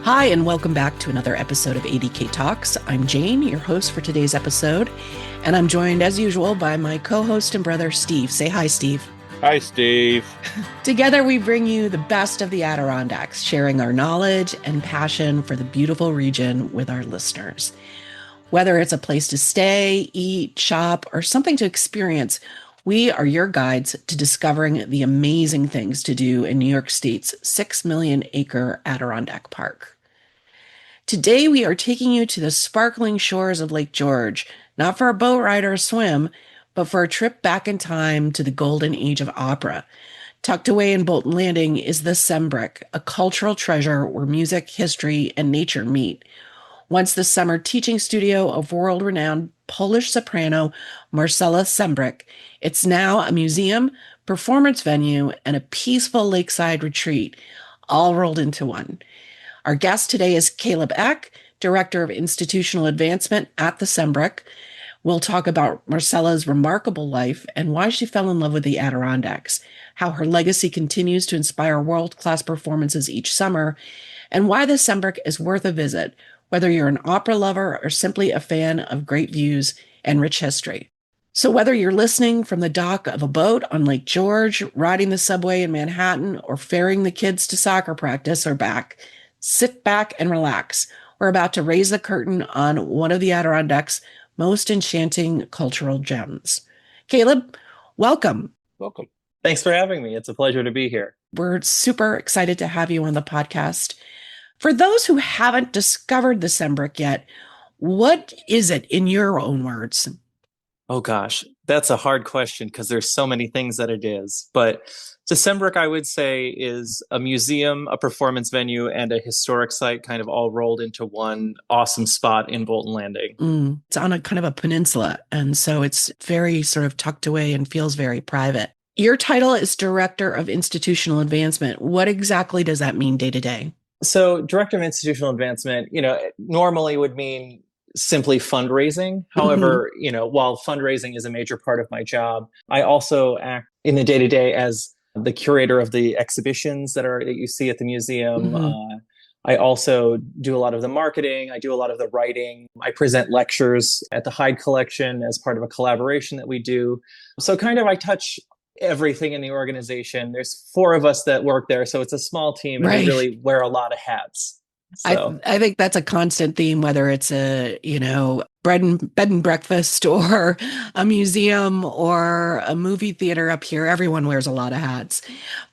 Hi, and welcome back to another episode of ADK Talks. I'm Jane, your host for today's episode, and I'm joined, as usual, by my co-host and brother, Steve. Say hi, Steve. Hi, Steve. Together, we bring you the best of the Adirondacks, sharing our knowledge and passion for the beautiful region with our listeners. Whether it's a place to stay, eat, shop, or something to experience, we are your guides to discovering the amazing things to do in New York State's 6 million acre Adirondack Park. Today, we are taking you to the sparkling shores of Lake George, not for a boat ride or a swim, but for a trip back in time to the golden age of opera. Tucked away in Bolton Landing is the Sembrich, a cultural treasure where music, history, and nature meet. Once the summer teaching studio of world-renowned Polish soprano Marcella Sembrich, it's now a museum, performance venue, and a peaceful lakeside retreat, all rolled into one. Our guest today is Caleb Eck, Director of Institutional Advancement at the Sembrich. We'll talk about Marcella's remarkable life and why she fell in love with the Adirondacks, how her legacy continues to inspire world-class performances each summer, and why the Sembrich is worth a visit, whether you're an opera lover or simply a fan of great views and rich history. So whether you're listening from the dock of a boat on Lake George, riding the subway in Manhattan, or ferrying the kids to soccer practice or back, sit back and relax. We're about to raise the curtain on one of the Adirondacks' most enchanting cultural gems. Caleb, welcome. Welcome. Thanks for having me. It's a pleasure to be here. We're super excited to have you on the podcast. For those who haven't discovered the Sembrich yet, what is it in your own words? Oh gosh, that's a hard question because there's so many things that it is. But the Sembrich, I would say, is a museum, a performance venue, and a historic site kind of all rolled into one awesome spot in Bolton Landing. It's on a kind of a peninsula, and so it's very sort of tucked away and feels very private. Your title is Director of Institutional Advancement. What exactly does that mean day to day? So Director of Institutional Advancement, normally would mean simply fundraising. However, while fundraising is a major part of my job, I also act in the day-to-day as the curator of the exhibitions that you see at the museum. I also do a lot of the marketing. I do a lot of the writing. I present lectures at the Hyde Collection as part of a collaboration that we do. So kind of I touch everything in the organization. There's 4 of us that work there, so it's a small team, and we really wear a lot of hats. So. I think that's a constant theme, whether it's a, bed and breakfast or a museum or a movie theater up here. Everyone wears a lot of hats.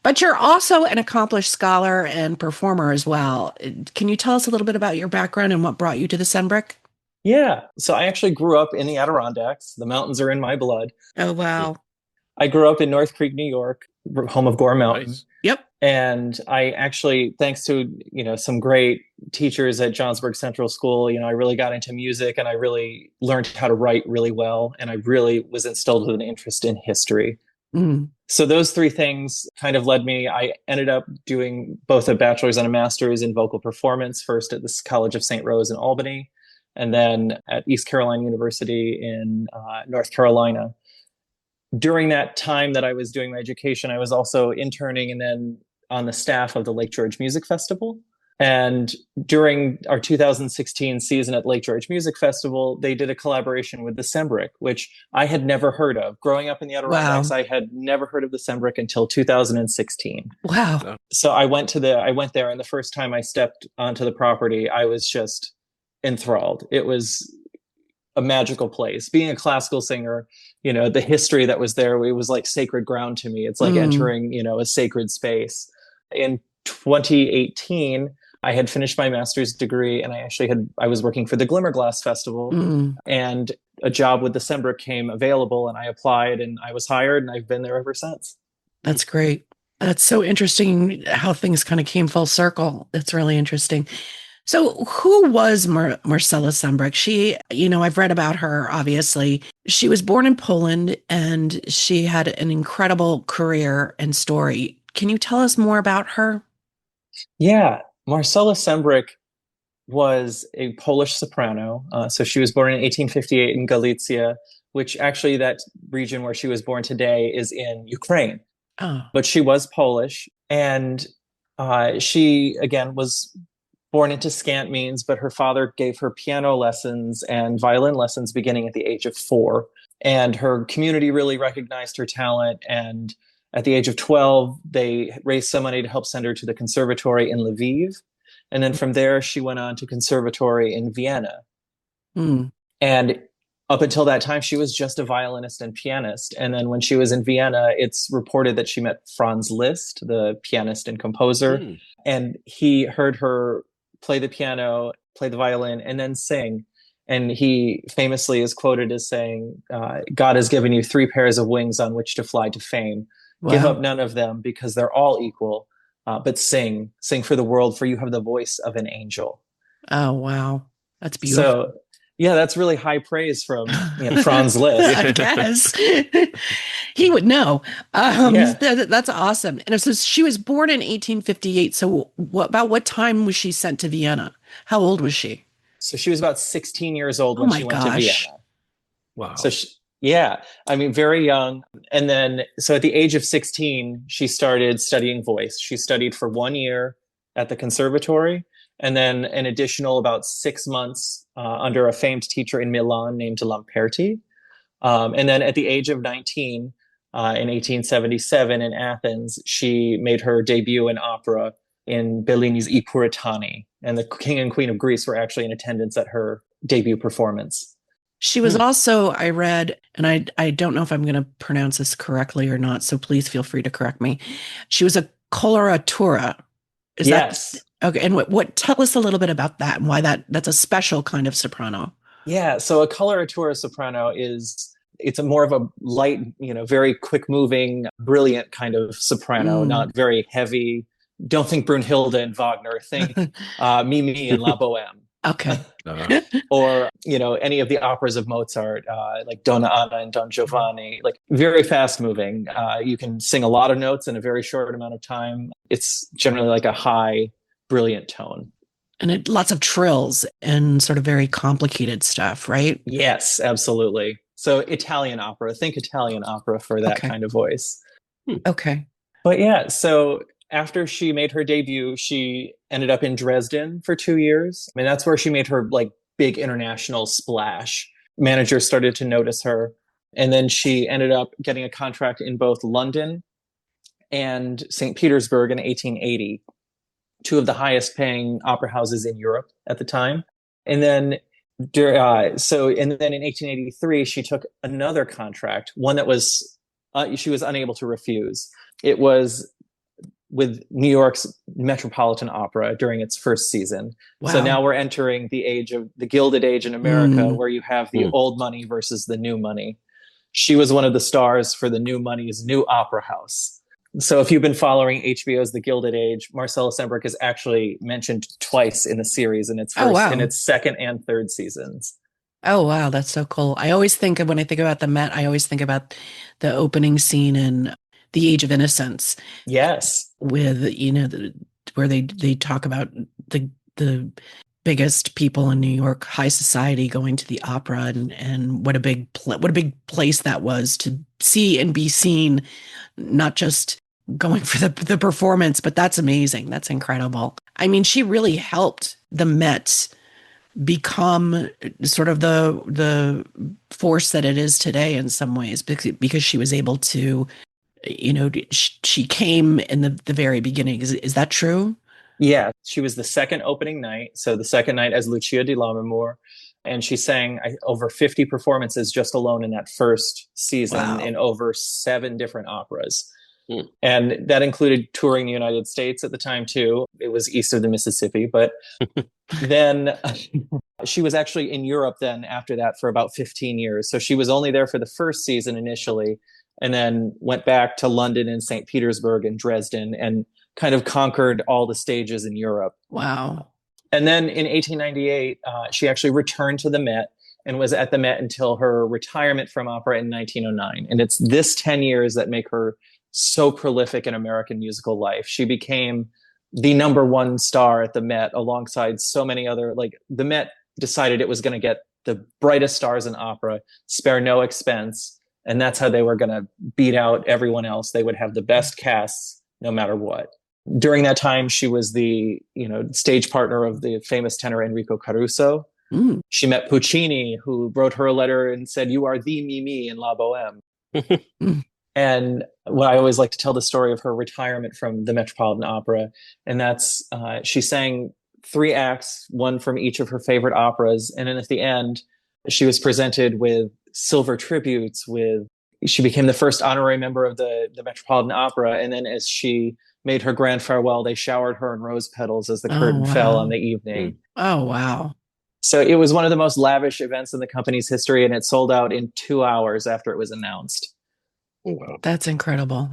But you're also an accomplished scholar and performer as well. Can you tell us a little bit about your background and what brought you to the Sembrich? Yeah. So I actually grew up in the Adirondacks. The mountains are in my blood. Oh, wow. I grew up in North Creek, New York, home of Gore Mountain. Nice. Yep. And I actually, thanks to, some great teachers at Johnsburg Central School, I really got into music, and I really learned how to write really well. And I really was instilled with an interest in history. So those 3 things kind of led me. I ended up doing both a bachelor's and a master's in vocal performance, first at the College of St. Rose in Albany, and then at East Carolina University in North Carolina. During that time that I was doing my education, I was also interning and then on the staff of the Lake George Music Festival. And during our 2016 season at Lake George Music Festival, they did a collaboration with the Sembrich, which I had never heard of. Growing up in the Adirondacks, I had never heard of the Sembrich until 2016. Wow. So I went there, and the first time I stepped onto the property, I was just enthralled. It was a magical place. Being a classical singer, the history that was there, it was like sacred ground to me. It's like entering, a sacred space. In 2018, I had finished my master's degree, and I was working for the Glimmerglass Festival, and a job with the Sembrich came available, and I applied, and I was hired, and I've been there ever since. That's great. That's so interesting how things kind of came full circle. That's really interesting. So who was Marcella Sembrich? She, I've read about her, obviously. She was born in Poland, and she had an incredible career and story. Can you tell us more about her? Yeah, Marcella Sembrich was a Polish soprano. So she was born in 1858 in Galicia, which actually that region where she was born today is in Ukraine. Oh. But she was Polish, and she, again, was born into scant means, but her father gave her piano lessons and violin lessons beginning at the age of 4. And her community really recognized her talent. And at the age of 12, they raised some money to help send her to the conservatory in Lviv. And then from there, she went on to conservatory in Vienna. Mm. And up until that time, she was just a violinist and pianist. And then when she was in Vienna, it's reported that she met Franz Liszt, the pianist and composer. And he heard her play the piano, play the violin, and then sing. And he famously is quoted as saying, God has given you 3 pairs of wings on which to fly to fame. Wow. Give up none of them because they're all equal, but sing for the world, for you have the voice of an angel. Oh, wow. That's beautiful. So, yeah, that's really high praise from Franz Liszt. I guess. He would know. That's awesome. And so she was born in 1858. So about what time was she sent to Vienna? How old was she? So she was about 16 years old when she went to Vienna. Wow. So I mean, very young. And then, so at the age of 16, she started studying voice. She studied for 1 year at the conservatory, and then an additional about 6 months under a famed teacher in Milan named Lamperti. And then at the age of 19, in 1877 in Athens, she made her debut in opera in Bellini's I Puritani. And the King and Queen of Greece were actually in attendance at her debut performance. She was also, I read, and I don't know if I'm going to pronounce this correctly or not, so please feel free to correct me. She was a coloratura. Yes. Okay, and what? Tell us a little bit about that and why that's a special kind of soprano. Yeah, so a coloratura soprano it's a more of a light, very quick moving, brilliant kind of soprano, not very heavy. Don't think Brunhilde and Wagner. Think Mimi and La Boheme. Okay. Or, any of the operas of Mozart, like Donna Anna and Don Giovanni, like very fast moving. You can sing a lot of notes in a very short amount of time. It's generally like a high, brilliant tone. And lots of trills and sort of very complicated stuff, right? Yes, absolutely. So Italian opera, think Italian opera for that kind of voice. Okay. But yeah, so after she made her debut, she ended up in Dresden for 2 years. I mean, that's where she made her like big international splash. Managers started to notice her. And then she ended up getting a contract in both London and St. Petersburg in 1880, 2 of the highest paying opera houses in Europe at the time. And then in 1883, she took another contract, one that was she was unable to refuse. It was with New York's Metropolitan Opera during its first season. Wow. So now we're entering the age of the Gilded Age in America, where you have the old money versus the new money. She was one of the stars for the new money's new opera house. So if you've been following HBO's The Gilded Age, Marcella Sembrich is actually mentioned twice in the series in its in its second and third seasons. Oh, wow. That's so cool. I always think when I think about the Met, I always think about the opening scene in The Age of Innocence. Yes. With, where they talk about the biggest people in New York high society going to the opera and what a big place that was to see and be seen, not just going for the performance, but that's amazing. That's incredible. I mean, she really helped the Met become sort of the force that it is today in some ways, because she was able to, she came in the very beginning. Is that true? Yeah, she was the second opening night. So the second night as Lucia di Lammermoor. And she sang over 50 performances just alone in that first season in over 7 different operas. And that included touring the United States at the time, too. It was east of the Mississippi. But then she was actually in Europe then after that for about 15 years. So she was only there for the first season initially, and then went back to London and St. Petersburg and Dresden and kind of conquered all the stages in Europe. Wow. And then in 1898, she actually returned to the Met and was at the Met until her retirement from opera in 1909. And it's this 10 years that make her so prolific in American musical life. She became the #1 star at the Met alongside so many other, the Met decided it was going to get the brightest stars in opera, spare no expense. And that's how they were going to beat out everyone else. They would have the best casts no matter what. During that time, she was the, stage partner of the famous tenor Enrico Caruso. Mm. She met Puccini, who wrote her a letter and said, "You are the Mimi in La Boheme." Mm. And what I always like to tell the story of her retirement from the Metropolitan Opera, and that's she sang 3 acts, one from each of her favorite operas, and then at the end, she was presented with silver tributes. She became the first honorary member of the Metropolitan Opera, and then as she made her grand farewell, they showered her in rose petals as the curtain fell on the evening. Oh, wow. So it was one of the most lavish events in the company's history, and it sold out in 2 hours after it was announced. Oh, wow. That's incredible.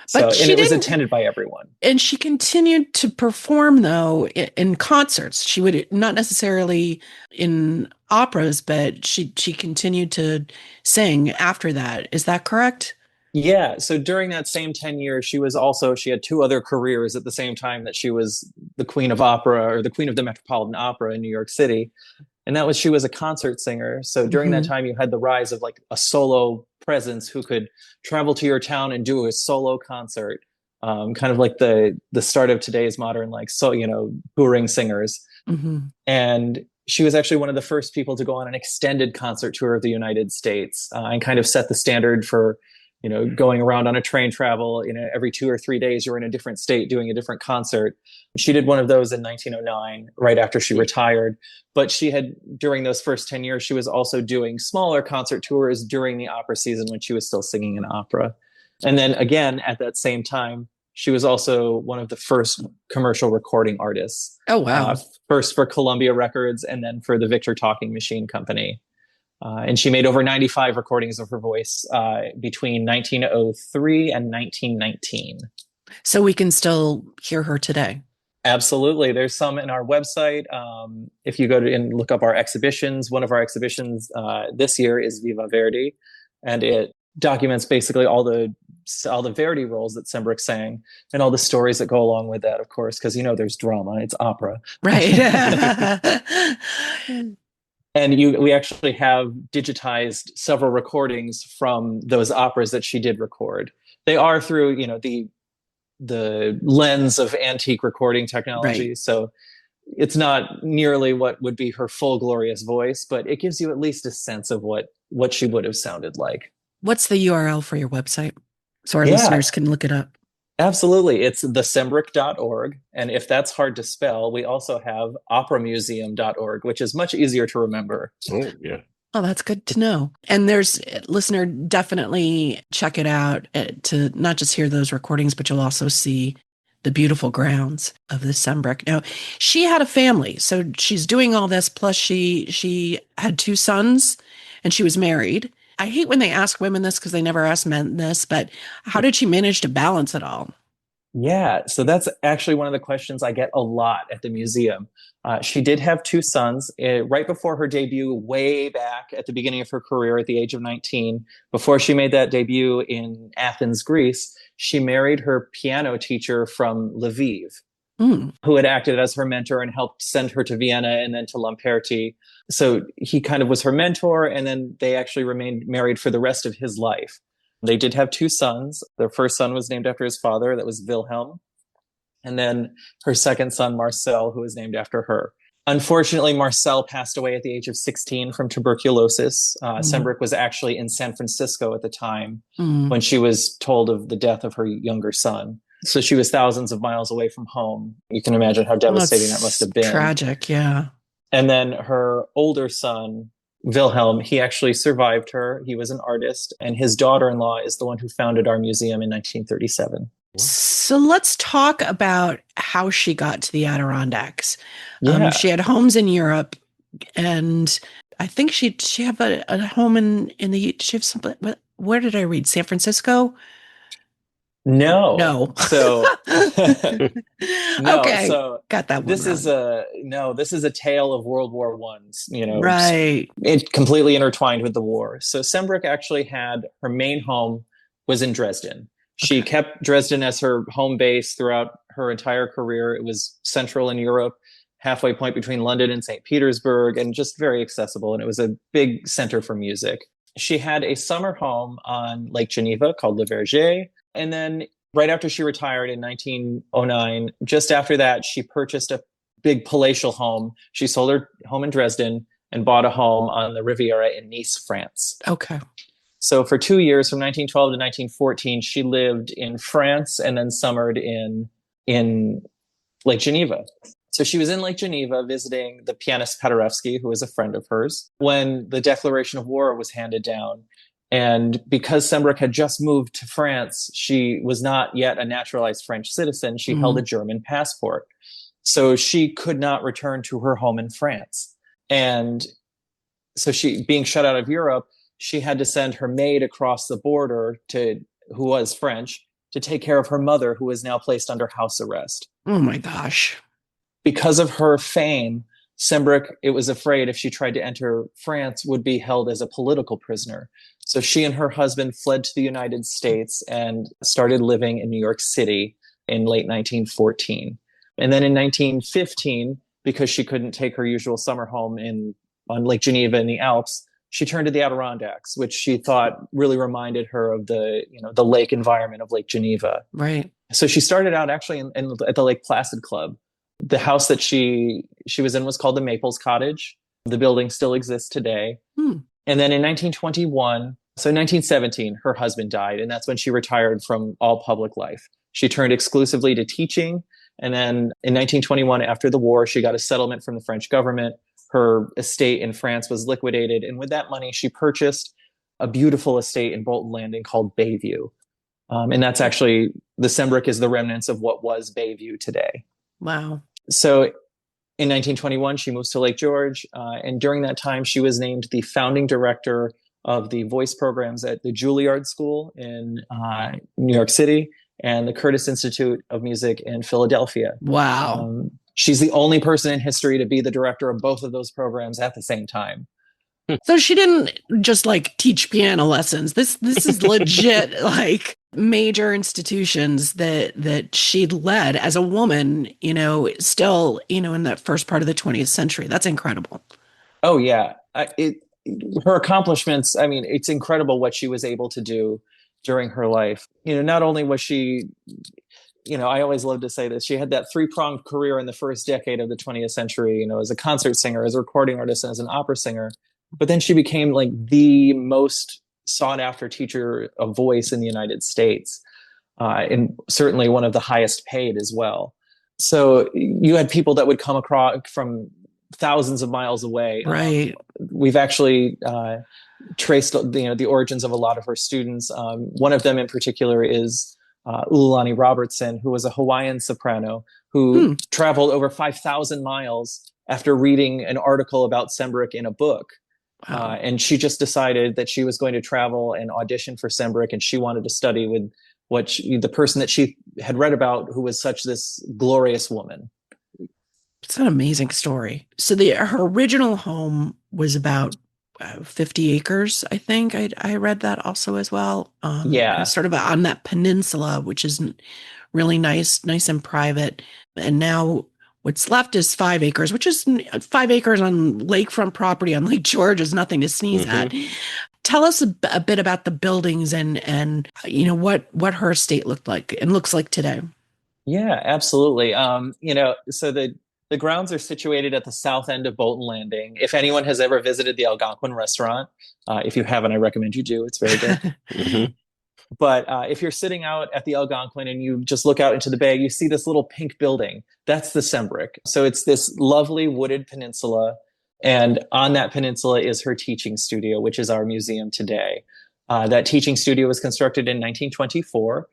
So, and it was attended by everyone. And she continued to perform, though, in concerts. She would not necessarily in operas, but she continued to sing after that. Is that correct? Yeah. So during that same 10 years, she had 2 other careers at the same time that she was the Queen of Opera, or the Queen of the Metropolitan Opera in New York City. And she was a concert singer. So during that time, you had the rise of like a solo presence who could travel to your town and do a solo concert, kind of like the start of today's modern, touring singers. Mm-hmm. And she was actually one of the first people to go on an extended concert tour of the United States, and kind of set the standard for, going around on a train travel. Every 2 or 3 days, you're in a different state doing a different concert. She did one of those in 1909, right after she retired. But during those first 10 years, she was also doing smaller concert tours during the opera season when she was still singing in opera. And then again, at that same time, she was also one of the first commercial recording artists. Oh, wow. First for Columbia Records, and then for the Victor Talking Machine Company. And she made over 95 recordings of her voice between 1903 and 1919. So we can still hear her today. Absolutely. There's some in our website. If you go to and look up our exhibitions, one of our exhibitions this year is Viva Verdi, and it documents basically all the Verdi roles that Sembrich sang and all the stories that go along with that, of course, because there's drama, it's opera. Right. And we actually have digitized several recordings from those operas that she did record. They are through, the lens of antique recording technology. Right. So it's not nearly what would be her full glorious voice, but it gives you at least a sense of what she would have sounded like. What's the URL for your website so our listeners can look it up? Absolutely. It's thesembrich.org. And if that's hard to spell, we also have operamuseum.org, which is much easier to remember. Oh, yeah. Oh, that's good to know. And listener, definitely check it out to not just hear those recordings, but you'll also see the beautiful grounds of the Sembrich. Now, she had a family, so she's doing all this. Plus she had 2 sons and she was married. I hate when they ask women this because they never ask men this, but how did she manage to balance it all? Yeah, so that's actually one of the questions I get a lot at the museum. She did have 2 sons. Right before her debut, way back at the beginning of her career at the age of 19, before she made that debut in Athens, Greece, she married her piano teacher from Lviv, who had acted as her mentor and helped send her to Vienna and then to Lamperti. So he kind of was her mentor, and then they actually remained married for the rest of his life. They did have 2 sons. Their first son was named after his father. That was Wilhelm. And then her second son, Marcel, who was named after her. Unfortunately, Marcel passed away at the age of 16 from tuberculosis. Sembrich was actually in San Francisco at the time when she was told of the death of her younger son. So she was thousands of miles away from home. You can imagine how devastating that must have been. Tragic, yeah. And then her older son, Wilhelm, he actually survived her. He was an artist, and his daughter-in-law is the one who founded our museum in 1937. So let's talk about how she got to the Adirondacks. Yeah. She had homes in Europe, and I think she have a home in the. She have something. Where did I read? San Francisco? No. So no. Okay. So got that one. This is a tale of World War One's. Right. It completely intertwined with the war. So Sembrich actually had her main home was in Dresden. She kept Dresden as her home base throughout her entire career. It was central in Europe, halfway point between London and St. Petersburg, and just very accessible. And it was a big center for music. She had a summer home on Lake Geneva called Le Verger. And then right after she retired in 1909, just after that, she purchased a big palatial home. She sold her home in Dresden and bought a home on the Riviera in Nice, France. Okay. So for 2 years, from 1912 to 1914, she lived in France and then summered in Lake Geneva. So she was in Lake Geneva visiting the pianist Paderewski, who was a friend of hers, when the Declaration of War was handed down. And because Sembrich had just moved to France, she was not yet a naturalized French citizen. She held a German passport. So she could not return to her home in France. And so she, being shut out of Europe, she had to send her maid across the border who was French, to take care of her mother, who was now placed under house arrest. Oh my gosh. Because of her fame, Sembrich, it was afraid if she tried to enter France, would be held as a political prisoner. So she and her husband fled to the United States and started living in New York City in late 1914. And then in 1915, because she couldn't take her usual summer home on Lake Geneva in the Alps, she turned to the Adirondacks, which she thought really reminded her of the lake environment of Lake Geneva. Right. So she started out actually at the Lake Placid Club. The house that she was in was called the Maples Cottage. The building still exists today. And then in 1921, so in 1917, her husband died, and that's when she retired from all public life. She turned exclusively to teaching. And then in 1921, after the war, she got a settlement from the French government. Her estate in France was liquidated. And with that money, she purchased a beautiful estate in Bolton Landing called Bayview. And that's actually, the Sembrich is the remnants of what was Bayview today. Wow. So in 1921, she moves to Lake George. And during that time, she was named the founding director of the voice programs at the Juilliard School in New York City and the Curtis Institute of Music in Philadelphia. Wow. She's the only person in history to be the director of both of those programs at the same time. So she didn't just like teach piano lessons. This is legit like major institutions that she'd led as a woman, still, in that first part of the 20th century. That's incredible. Oh yeah. Her accomplishments, I mean, it's incredible what she was able to do during her life. Not only was she, I always love to say this, she had that three-pronged career in the first decade of the 20th century, as a concert singer, as a recording artist, and as an opera singer. But then she became like the most sought after teacher of voice in the United States, and certainly one of the highest paid as well. So you had people that would come across from thousands of miles away. Right. We've actually traced the origins of a lot of her students. One of them in particular is Ulani Robertson, who was a Hawaiian soprano who traveled over 5,000 miles after reading an article about Sembrich in a book. Wow. And she just decided that she was going to travel and audition for Sembrich, and she wanted to study with the person that she had read about, who was such this glorious woman. It's an amazing story. So her original home was about 50 acres, I think. I read that also as well. Yeah. Sort of on that peninsula, which is really nice and private. And now what's left is 5 acres, which is 5 acres on lakefront property on Lake George is nothing to sneeze at. Tell us a bit about the buildings and what her estate looked like and looks like today. Yeah, absolutely. So the grounds are situated at the south end of Bolton Landing. If anyone has ever visited the Algonquin restaurant, if you haven't, I recommend you do. It's very good. But if you're sitting out at the Algonquin and you just look out into the bay, you see this little pink building. That's the Sembrich. So it's this lovely wooded peninsula. And on that peninsula is her teaching studio, which is our museum today. That teaching studio was constructed in 1924.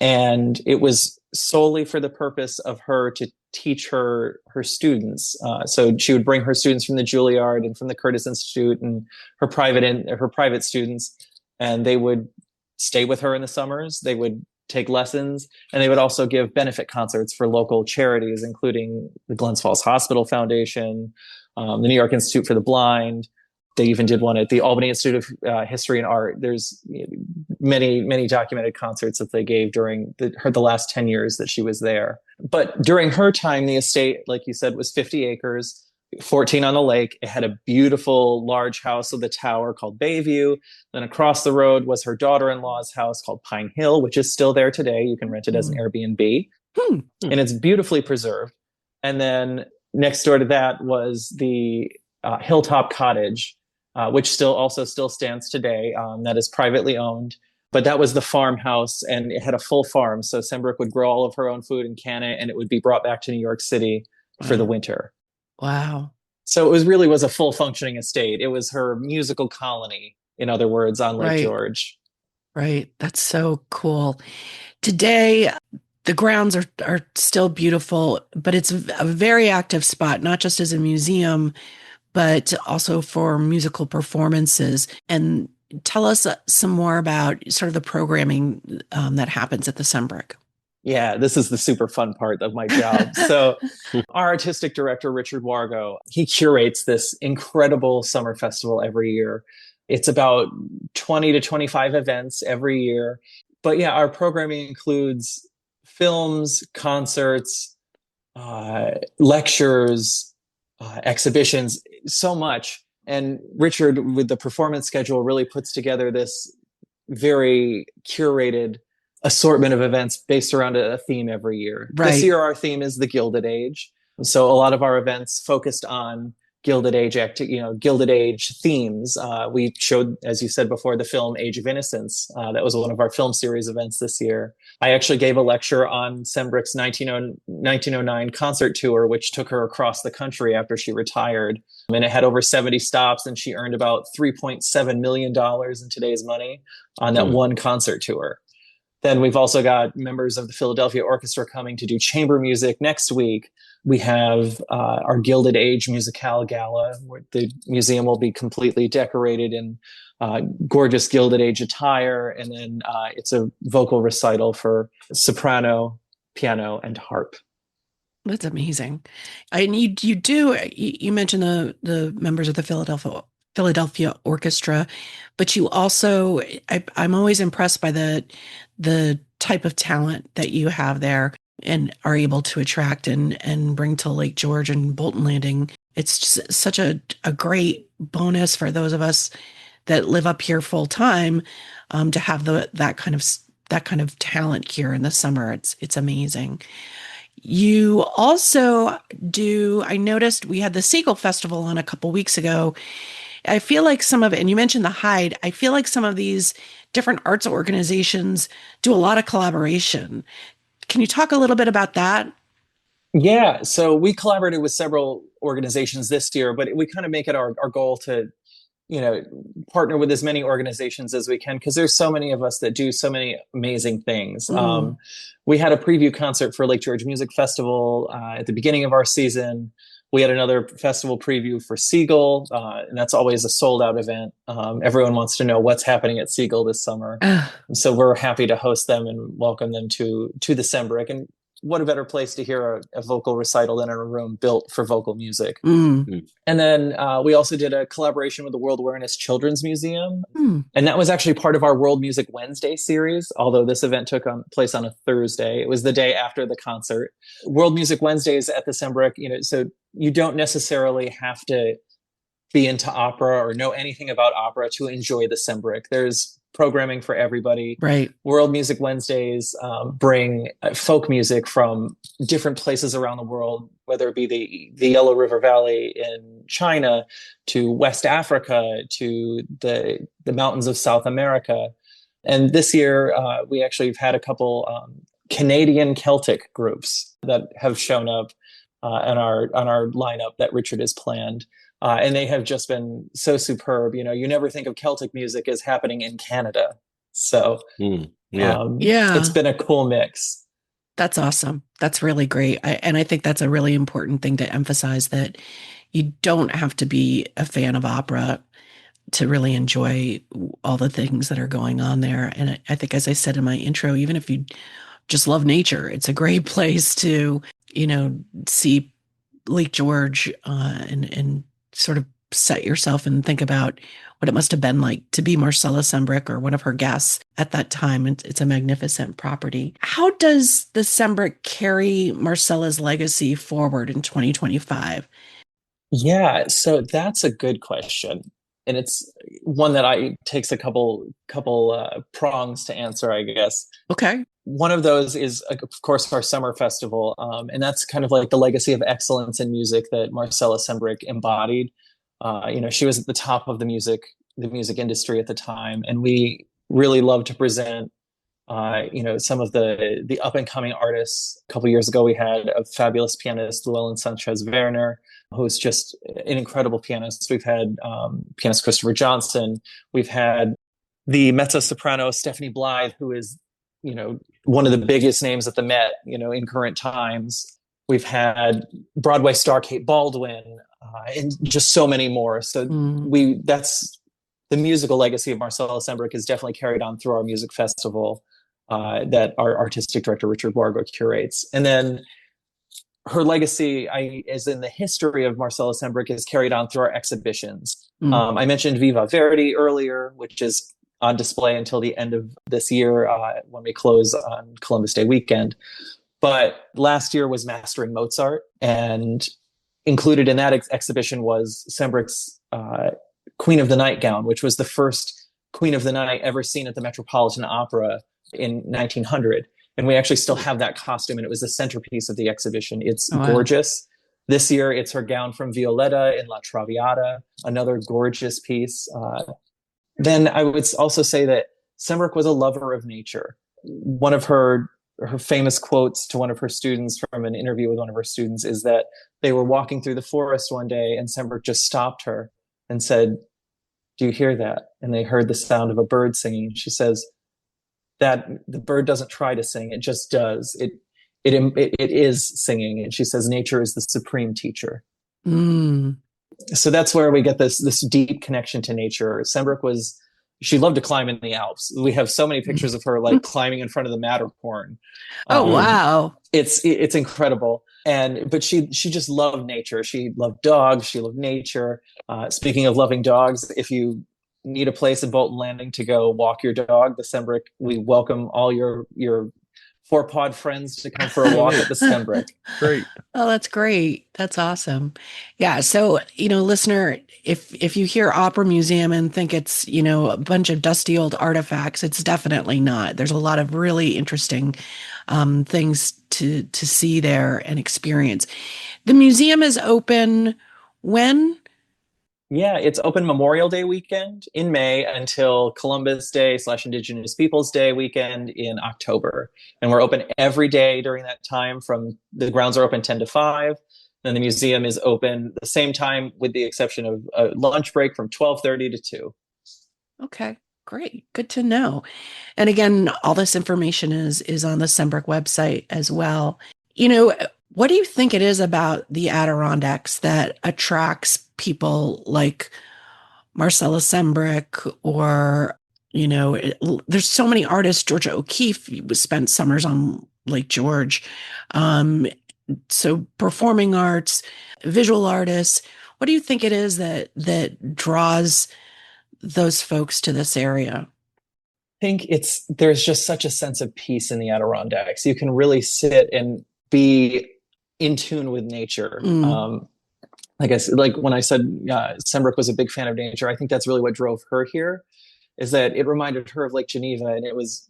And it was solely for the purpose of her to teach her students. So she would bring her students from the Juilliard and from the Curtis Institute and her private students, and they would stay with her in the summers. They would take lessons, and they would also give benefit concerts for local charities, including the Glens Falls Hospital Foundation, the New York Institute for the Blind. They even did one at the Albany Institute of History and Art. There's many, many documented concerts that they gave during the last 10 years that she was there. But during her time, the estate, like you said, was 50 acres. 14 on the lake. It had a beautiful large house with a tower called Bayview. Then across the road was her daughter-in-law's house called Pine Hill, which is still there today. You can rent it as an Airbnb, and it's beautifully preserved. And then next door to that was the Hilltop Cottage, which still stands today. That is privately owned. But that was the farmhouse, and it had a full farm. So Sembrich would grow all of her own food and can it, and it would be brought back to New York City for the winter. Wow. So it was a full functioning estate. It was her musical colony, in other words, on Lake George. Right. That's so cool. Today, the grounds are still beautiful, but it's a very active spot, not just as a museum, but also for musical performances. And tell us some more about sort of the programming that happens at the Sembrich. Yeah, this is the super fun part of my job. So our artistic director, Richard Wargo, he curates this incredible summer festival every year. It's about 20 to 25 events every year. But yeah, our programming includes films, concerts, lectures, exhibitions, so much. And Richard, with the performance schedule, really puts together this very curated assortment of events based around a theme every year. Right. This year, our theme is the Gilded Age. So a lot of our events focused on Gilded Age Gilded Age themes. We showed, as you said before, the film Age of Innocence. That was one of our film series events this year. I actually gave a lecture on Sembrich's 1909 concert tour, which took her across the country after she retired. And it had over 70 stops, and she earned about $3.7 million in today's money on that one concert tour. Then we've also got members of the Philadelphia Orchestra coming to do chamber music next week. We have our Gilded Age Musicale Gala, where the museum will be completely decorated in gorgeous Gilded Age attire. And then it's a vocal recital for soprano, piano, and harp. That's amazing. And you mentioned the members of the Philadelphia Orchestra, but you also, I'm always impressed by the type of talent that you have there and are able to attract and bring to Lake George and Bolton Landing. It's just such a great bonus for those of us that live up here full time, to have that kind of talent here in the summer. It's amazing. You also I noticed we had the Seagull Festival on a couple weeks ago. I feel like and you mentioned the Hyde, I feel like some of these different arts organizations do a lot of collaboration. Can you talk a little bit about that? Yeah, so we collaborated with several organizations this year, but we kind of make it our goal to, partner with as many organizations as we can, because there's so many of us that do so many amazing things. We had a preview concert for Lake George Music Festival at the beginning of our season. We had another festival preview for Seagull, and that's always a sold-out event. Everyone wants to know what's happening at Seagull this summer. So we're happy to host them and welcome them to the Sembrich. And what a better place to hear a vocal recital than in a room built for vocal music. And then we also did a collaboration with the World Awareness Children's Museum. And that was actually part of our World Music Wednesday series, although this event took place on a Thursday. It was the day after the concert. World Music Wednesdays at the Sembrich, so you don't necessarily have to be into opera or know anything about opera to enjoy the Sembrich. There's programming for everybody. Right. World Music Wednesdays bring folk music from different places around the world, whether it be the Yellow River Valley in China, to West Africa, to the mountains of South America. And this year, we actually have had a couple Canadian Celtic groups that have shown up on our lineup that Richard has planned. And they have just been so superb. You never think of Celtic music as happening in Canada. So it's been a cool mix. That's awesome. That's really great. And I think that's a really important thing to emphasize, that you don't have to be a fan of opera to really enjoy all the things that are going on there. And I think, as I said in my intro, even if you just love nature, it's a great place to, see Lake George and sort of set yourself and think about what it must have been like to be Marcella Sembrich or one of her guests at that time. It's a magnificent property. How does the Sembrich carry Marcella's legacy forward in 2025? Yeah, so that's a good question. And it's one that I takes a couple prongs to answer, I guess. Okay. One of those is, of course, our summer festival, and that's kind of like the legacy of excellence in music that Marcella Sembrich embodied. She was at the top of the music industry at the time, and we really love to present some of the up and coming artists. A couple years ago, we had a fabulous pianist, Llewellyn Sanchez Werner, who's just an incredible pianist. We've had pianist Christopher Johnson. We've had the mezzo soprano Stephanie Blythe, who is, one of the biggest names at the Met, in current times. We've had Broadway star Kate Baldwin, and just so many more. So that's the musical legacy of Marcella Sembrich is definitely carried on through our music festival that our artistic director Richard Wargo curates. And then her legacy, is in the history of Marcella Sembrich, is carried on through our exhibitions. I mentioned Viva Verdi earlier, which is on display until the end of this year when we close on Columbus Day weekend. But last year was Mastering Mozart, and included in that exhibition was Sembrich's Queen of the Nightgown, which was the first Queen of the Night ever seen at the Metropolitan Opera in 1900. And we actually still have that costume, and it was the centerpiece of the exhibition. It's gorgeous. This year, it's her gown from Violetta in La Traviata, another gorgeous piece. Then I would also say that Sembrich was a lover of nature. One of her famous quotes to one of her students from an interview with one of her students is that they were walking through the forest one day, and Sembrich just stopped her and said, "Do you hear that?" And they heard the sound of a bird singing. She says that the bird doesn't try to sing; it just does. It is singing. And she says nature is the supreme teacher. So that's where we get this deep connection to nature. Sembrich she loved to climb in the Alps. We have so many pictures of her like climbing in front of the Matterhorn. Oh, wow. It's incredible. But she just loved nature. She loved dogs. She loved nature. Speaking of loving dogs, if you need a place in Bolton Landing to go walk your dog, the Sembrich, we welcome all your four-pawed friends to come for a walk at the Sembrich. Great. Oh, that's great. That's awesome. Yeah. So, listener, if you hear Opera Museum and think it's, a bunch of dusty old artifacts, it's definitely not. There's a lot of really interesting things to see there and experience. The museum is open when? Yeah, it's open Memorial Day weekend in May until Columbus Day / Indigenous Peoples Day weekend in October. And we're open every day during that time. The grounds are open 10 to 5. And the museum is open the same time with the exception of a lunch break from 12:30 to 2. Okay, great. Good to know. And again, all this information is on the Sembrich website as well. What do you think it is about the Adirondacks that attracts people like Marcella Sembrich or, there's so many artists. Georgia O'Keeffe spent summers on Lake George. So performing arts, visual artists, what do you think it is that draws those folks to this area? I think there's just such a sense of peace in the Adirondacks. You can really sit and be in tune with nature. Like I said, like when I said Sembrich was a big fan of nature, I think that's really what drove her here, is that it reminded her of Lake Geneva, and it was,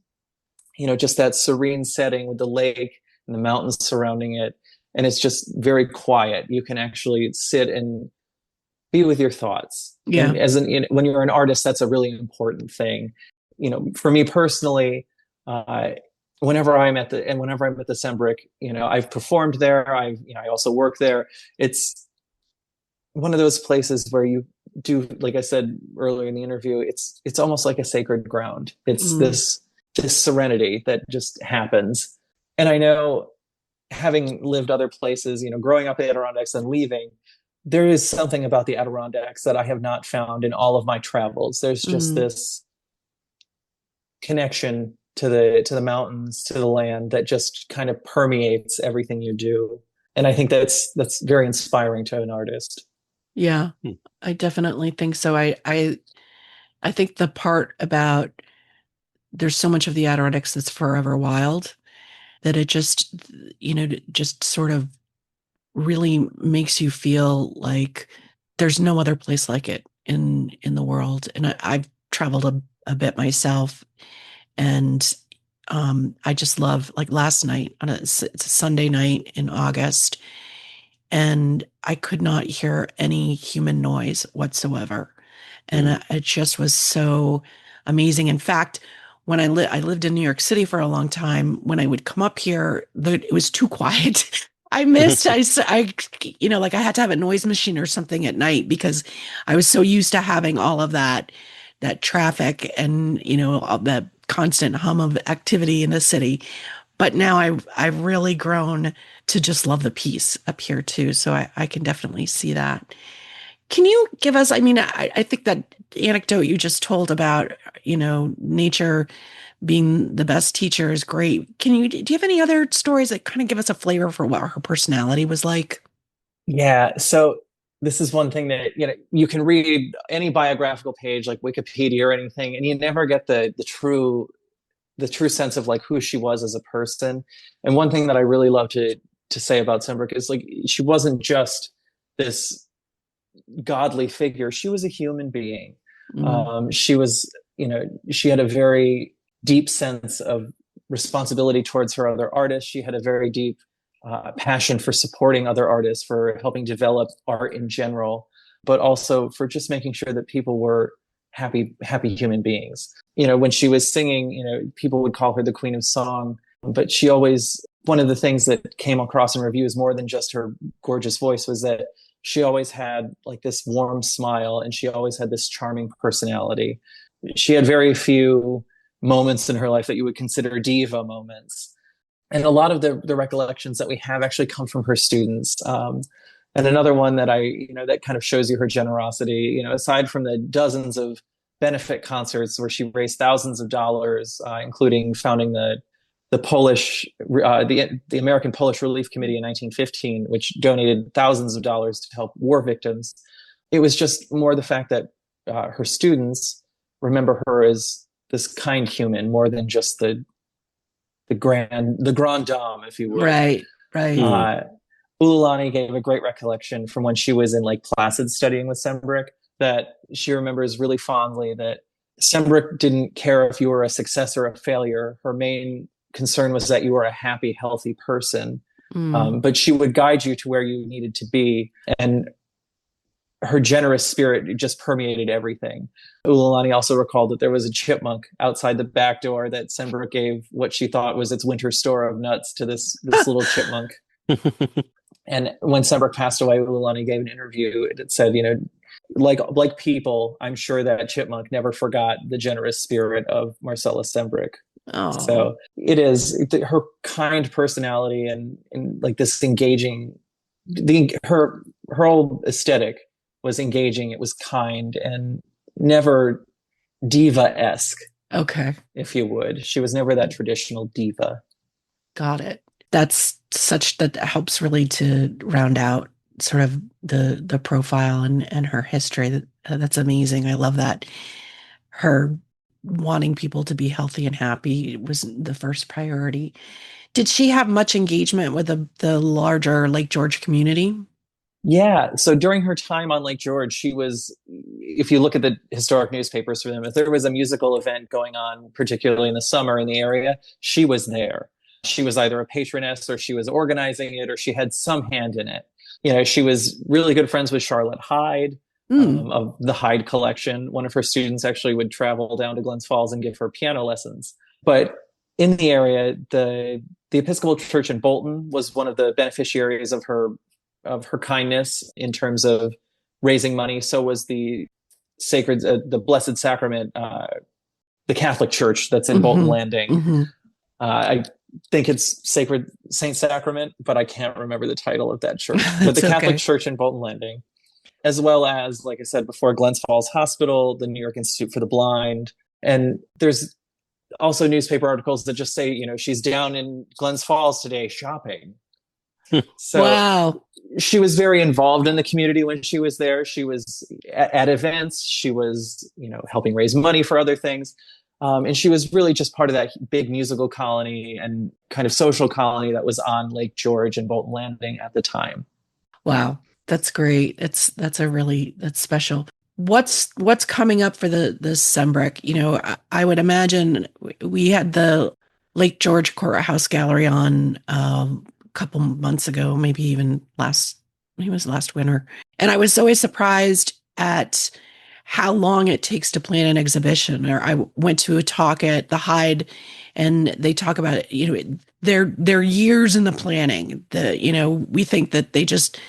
just that serene setting with the lake and the mountains surrounding it, and it's just very quiet. You can actually sit and be with your thoughts. Yeah. And when you're an artist, that's a really important thing. For me personally, whenever I'm at the Sembrich, I've performed there. I also work there. It's one of those places where you do, like I said earlier in the interview, it's almost like a sacred ground. It's this serenity that just happens. And I know, having lived other places, growing up in the Adirondacks and leaving, there is something about the Adirondacks that I have not found in all of my travels. There's just this connection to the mountains, to the land, that just kind of permeates everything you do. And I think that's very inspiring to an artist. Yeah, I definitely think so. I think the part about there's so much of the Adirondacks that's forever wild that it just, just sort of really makes you feel like there's no other place like it in the world. And I've traveled a bit myself, and I just love, like last night it's a Sunday night in August, and I could not hear any human noise whatsoever. And it just was so amazing. In fact, when I lived in New York City for a long time, when I would come up here, it was too quiet. I missed, like I had to have a noise machine or something at night because I was so used to having all of that traffic and, all that constant hum of activity in the city. But now I've really grown to just love the peace up here too. So I can definitely see that. Can you give us, I mean, I think that anecdote you just told about, nature being the best teacher is great. Do you have any other stories that kind of give us a flavor for what her personality was like? Yeah. So this is one thing that, you can read any biographical page like Wikipedia or anything, and you never get the true sense of like who she was as a person. And one thing that I really love to say about Sembrich is like she wasn't just this godly figure. She was a human being. Mm, She was, she had a very deep sense of responsibility towards her other artists. She had a very deep passion for supporting other artists, for helping develop art in general, but also for just making sure that people were happy human beings. When she was singing, people would call her the Queen of Song, but she always, one of the things that came across in reviews more than just her gorgeous voice was that she always had like this warm smile, and she always had this charming personality. She had very few moments in her life that you would consider diva moments. And a lot of the recollections that we have actually come from her students. And another one that that kind of shows you her generosity, aside from the dozens of benefit concerts where she raised thousands of dollars, including founding the Polish, the American Polish Relief Committee in 1915, which donated thousands of dollars to help war victims. It was just more the fact that her students remember her as this kind human more than just the grand dame, if you would. right, right. Ululani gave a great recollection from when she was in Lake Placid studying with Sembrich, that she remembers really fondly that Sembrich didn't care if you were a success or a failure. Her main concern was that you were a happy, healthy person. Mm. But she would guide you to where you needed to be. And her generous spirit just permeated everything. Ululani also recalled that there was a chipmunk outside the back door that Sembrich gave what she thought was its winter store of nuts to this little chipmunk. And when Sembrich passed away, Ululani gave an interview that said, like people, I'm sure that chipmunk never forgot the generous spirit of Marcella Sembrich. Oh, So it is her kind personality and like this engaging, her whole aesthetic was engaging. It was kind and never diva-esque, okay. if you would. She was never that traditional diva. Got it. That helps really to round out sort of the profile and her history. That's amazing. I love that. Her wanting people to be healthy and happy was the first priority. Did she have much engagement with the larger Lake George community? Yeah. So during her time on Lake George, she was, if you look at the historic newspapers for them, if there was a musical event going on, particularly in the summer in the area, she was there. She was either a patroness or she was organizing it or she had some hand in it. She was really good friends with Charlotte Hyde Mm. of the Hyde collection. One of her students actually would travel down to Glens Falls and give her piano lessons. But in the area, the Episcopal Church in Bolton was one of the beneficiaries of her kindness in terms of raising money. So was the the Blessed Sacrament, the Catholic Church that's in Bolton Hmm. Landing. Hmm. I think it's Sacred Saint Sacrament, but I can't remember the title of that church. But the That's Catholic okay. Church in Bolton Landing, as well as, like I said before, Glens Falls Hospital, the New York Institute for the Blind. And there's also newspaper articles that just say, she's down in Glens Falls today shopping. So Wow. she was very involved in the community when she was there. She was at events. She was, helping raise money for other things. And she was really just part of that big musical colony and kind of social colony that was on Lake George and Bolton Landing at the time. Wow, that's great. That's special. What's coming up for the Sembrick? I would imagine we had the Lake George Courthouse Gallery on a couple months ago, maybe even maybe it was last winter, and I was always surprised at how long it takes to plan an exhibition. Or I went to a talk at the Hyde, and they talk about they're years in the planning. We think that they just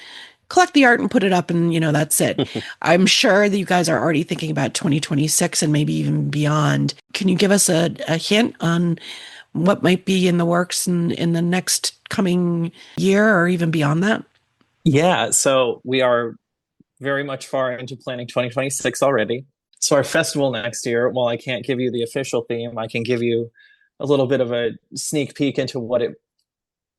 collect the art and put it up and that's it. I'm sure that you guys are already thinking about 2026 and maybe even beyond. Can you give us a hint on what might be in the works in the next coming year or even beyond that? Yeah, so we are very much far into planning 2026 already. So our festival next year, while I can't give you the official theme, I can give you a little bit of a sneak peek into what it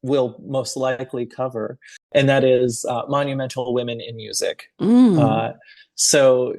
will most likely cover, and that is monumental women in music. Mm. So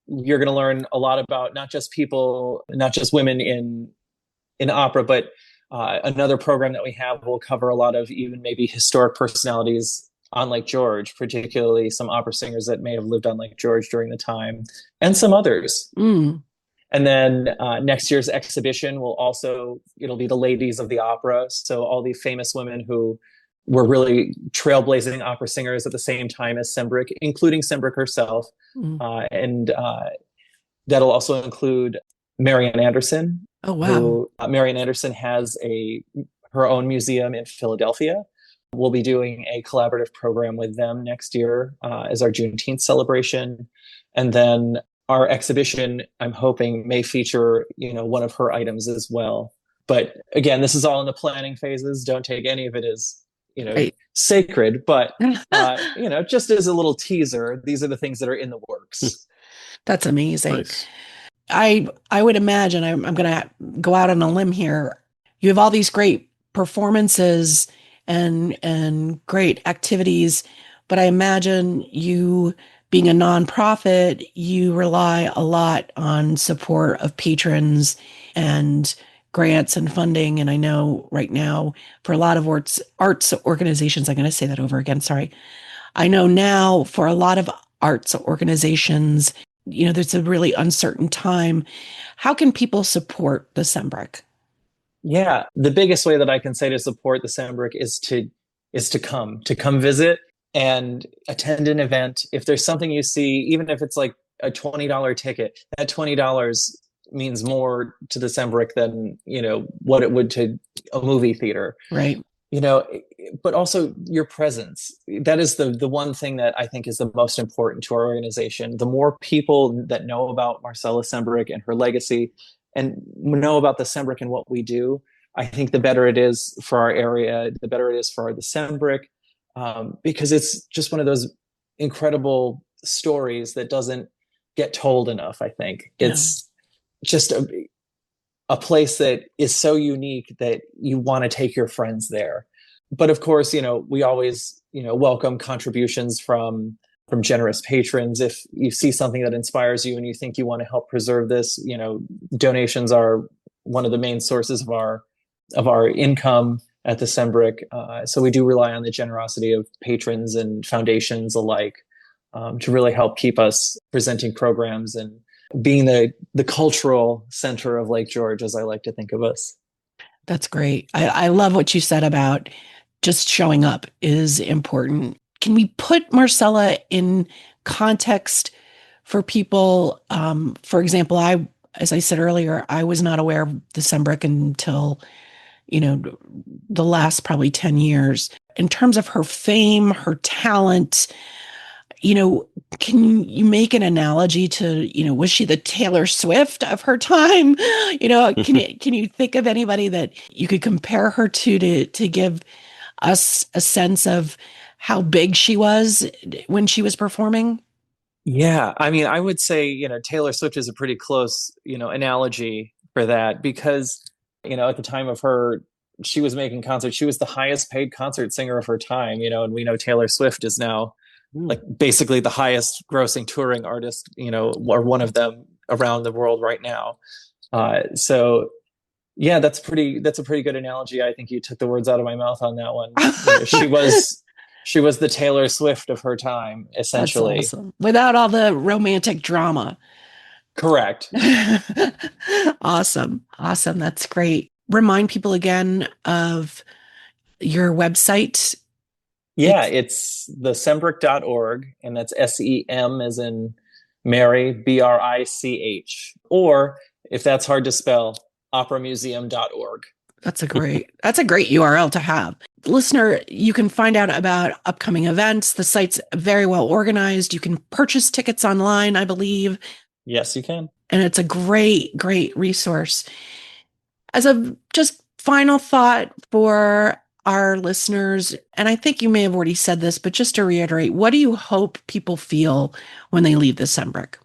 you're going to learn a lot about not just people, not just women in opera, but another program that we have will cover a lot of even maybe historic personalities on Lake George, particularly some opera singers that may have lived on Lake George during the time, and some others. Mm. And then next year's exhibition it'll be the ladies of the opera. So all the famous women who were really trailblazing opera singers at the same time as Sembrich, including Sembrich herself. Mm. And that'll also include Marian Anderson, Oh, wow. who Marian Anderson has her own museum in Philadelphia. We'll be doing a collaborative program with them next year as our Juneteenth celebration. And then our exhibition, I'm hoping, may feature, one of her items as well. But again, this is all in the planning phases. Don't take any of it as, Right. sacred. But, just as a little teaser, these are the things that are in the works. That's amazing. Nice. I would imagine I'm going to go out on a limb here. You have all these great performances and great activities, but I imagine you being a nonprofit, you rely a lot on support of patrons and grants and funding. And I know right now for a lot of arts organizations, I'm going to say that over again. Sorry. I know now for a lot of arts organizations, there's a really uncertain time. How can people support the Sembrick? Yeah, the biggest way that I can say to support the Sembrick is to come visit and attend an event. If there's something you see, even if it's like a $20 ticket, that $20 means more to the Sembrick than, what it would to a movie theater. Right. But also your presence. That is the one thing that I think is the most important to our organization. The more people that know about Marcella Sembrich and her legacy and know about the Sembrick and what we do, I think the better it is for our area, the better it is for the Sembrick, because it's just one of those incredible stories that doesn't get told enough, I think. Yeah. It's just a place that is so unique that you want to take your friends there. But of course, we always, welcome contributions from generous patrons. If you see something that inspires you and you think you want to help preserve this, donations are one of the main sources of our income at the Sembrick. So we do rely on the generosity of patrons and foundations alike to really help keep us presenting programs and being the cultural center of Lake George, as I like to think of us. That's great. I love what you said about just showing up is important. Can we put Marcella in context for people? For example, as I said earlier, I was not aware of the Sembrick until, the last probably 10 years. In terms of her fame, her talent, can you make an analogy to, was she the Taylor Swift of her time? Can you think of anybody that you could compare her to give us a sense of how big she was when she was performing? Yeah, I mean, I would say, Taylor Swift is a pretty close, analogy for that because, at the time of she was making concerts. She was the highest paid concert singer of her time, and we know Taylor Swift is now like basically the highest grossing touring artist, or one of them around the world right now. So yeah, that's a pretty good analogy. I think you took the words out of my mouth on that one. She was She was the Taylor Swift of her time, That's essentially. awesome. Without all the romantic drama. Correct. Awesome. Awesome. That's great. Remind people again of your website. Yeah, It's it's the sembrich.org, and that's SEM as in Mary, BRICH. Or if that's hard to spell, operamuseum.org. that's a great URL to have. Listener, you can find out about upcoming events. The site's very well organized. You can purchase tickets online, I believe. Yes, you can. And it's a great, great resource. As a just final thought for our listeners, and I think you may have already said this, but just to reiterate, what do you hope people feel when they leave the Sembrich?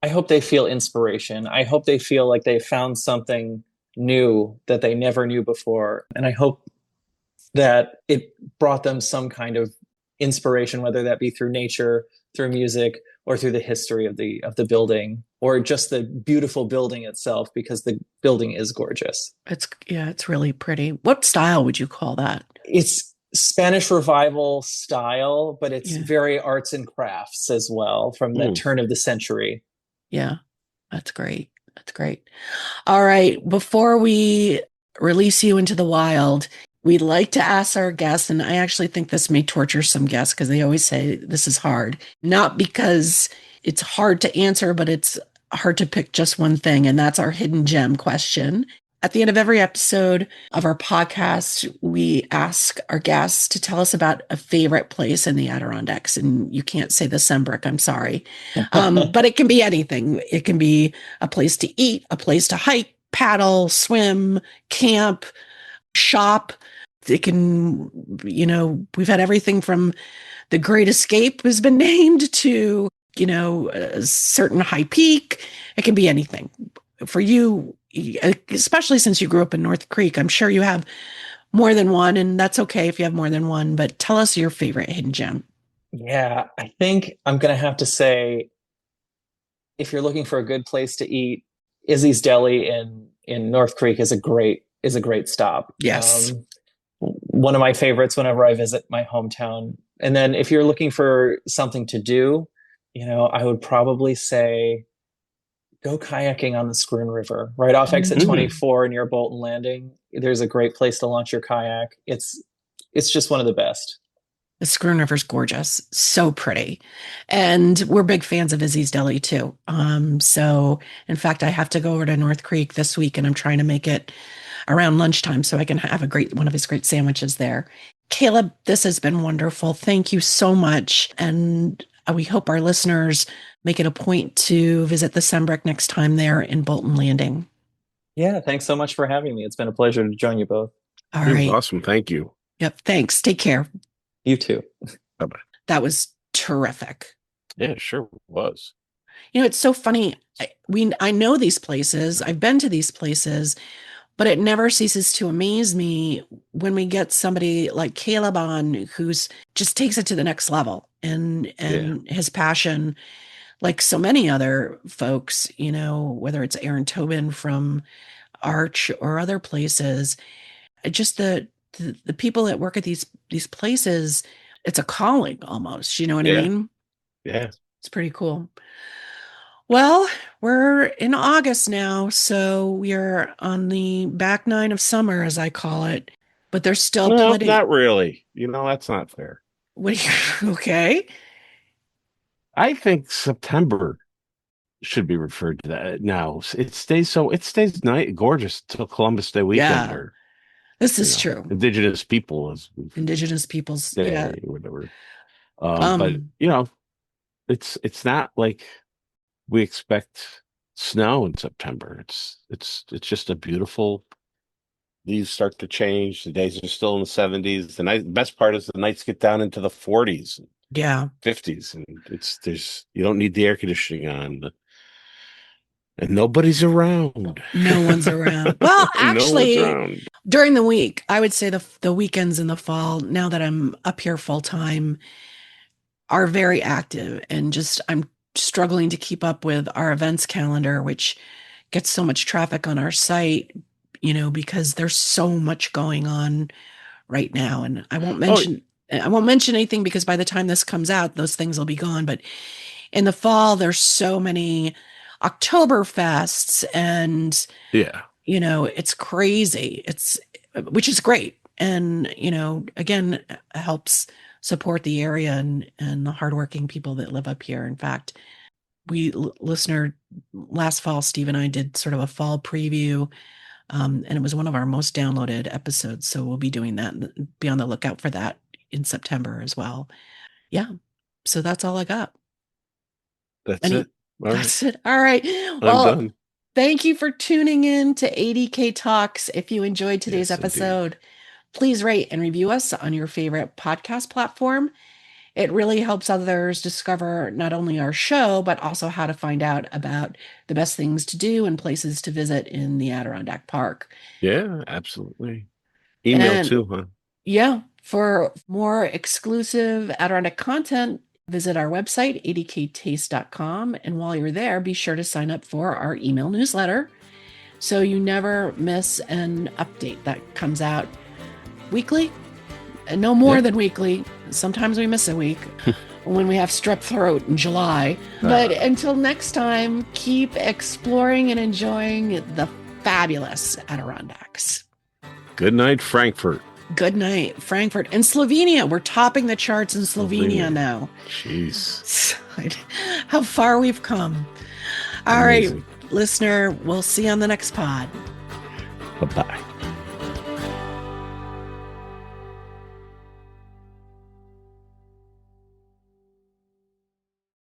I hope they feel inspiration. I hope they feel like they found something new that they never knew before. And I hope that it brought them some kind of inspiration, whether that be through nature, through music, or through the history of the building, or just the beautiful building itself, because the building is gorgeous. It's really pretty. What style would you call that? It's Spanish Revival style, but it's Yeah. very arts and crafts as well, from the turn of the century. Yeah. That's great. That's great. All right. Before we release you into the wild, we'd like to ask our guests, and I actually think this may torture some guests because they always say this is hard, not because it's hard to answer, but it's hard to pick just one thing. And that's our hidden gem question. At the end of every episode of our podcast, we ask our guests to tell us about a favorite place in the Adirondacks. And you can't say the Sembrich, I'm sorry. But it can be anything. It can be a place to eat, a place to hike, paddle, swim, camp, shop. It can, we've had everything from The Great Escape has been named to, a certain high peak. It can be anything. For you, especially since you grew up in North Creek, I'm sure you have more than one, and that's okay if you have more than one, but tell us your favorite hidden gem. Yeah, I think I'm going to have to say, if you're looking for a good place to eat, Izzy's Deli in North Creek is a great stop. Yes. One of my favorites whenever I visit my hometown. And then if you're looking for something to do, I would probably say go kayaking on the Scroon River, right off exit 24 near Bolton Landing. There's a great place to launch your kayak. It's just one of the best. The Scroon River's gorgeous, so pretty. And we're big fans of Izzy's Deli too. So in fact, I have to go over to North Creek this week, and I'm trying to make it around lunchtime so I can have one of his great sandwiches there. Caleb, this has been wonderful. Thank you so much. And we hope our listeners make it a point to visit the Sembrich next time they're in Bolton Landing. Yeah, thanks so much for having me. It's been a pleasure to join you both. All right. Awesome. Thank you. Yep. Thanks. Take care. You too. Bye-bye. That was terrific. Yeah, it sure was. It's so funny. I know these places. I've been to these places, but it never ceases to amaze me when we get somebody like Caleb on who's just takes it to the next level, and his passion, like so many other folks, whether it's Aaron Tobin from Arch or other places, just the people that work at these places, it's a calling almost, you know what I mean? Yeah. It's pretty cool. Well, we're in August now, so we are on the back nine of summer, as I call it, but there's still plenty. Not really. That's not fair. Okay? I think September should be referred to that now. It stays gorgeous till Columbus Day weekend. Yeah. This is true. Indigenous peoples Day, yeah, whatever. But it's not like we expect snow in September. It's just a beautiful. Leaves start to change. The days are still in the 70s. The best part is the nights get down into the 40s, 50s, and you don't need the air conditioning on. And nobody's around. No one's around. Well, actually, during the week, I would say the weekends in the fall, now that I'm up here full time, are very active. And I'm struggling to keep up with our events calendar, which gets so much traffic on our site, because there's so much going on right now. And I won't mention I won't mention anything because by the time this comes out, those things will be gone. But in the fall, there's so many Oktoberfests and, it's crazy. Which is great. And, again, helps support the area and the hardworking people that live up here. In fact, last fall, Steve and I did sort of a fall preview, and it was one of our most downloaded episodes. So we'll be doing that and be on the lookout for that in September as well. Yeah. So that's all I got. That's it. All right. Well, I'm done. Thank you for tuning in to ADK Talks. If you enjoyed today's episode, please rate and review us on your favorite podcast platform. It really helps others discover not only our show, but also how to find out about the best things to do and places to visit in the Adirondack Park. Yeah, absolutely. Email too, huh? Yeah. For more exclusive Adirondack content, visit our website, adktaste.com. And while you're there, be sure to sign up for our email newsletter so you never miss an update that comes out weekly. No more than weekly. Sometimes we miss a week when we have strep throat in July. But until next time, keep exploring and enjoying the fabulous Adirondacks. Good night, Frankfurt. Good night, Frankfurt. And Slovenia. We're topping the charts in Slovenia now. Jeez. How far we've come. All right, listener, we'll see you on the next pod. Bye-bye.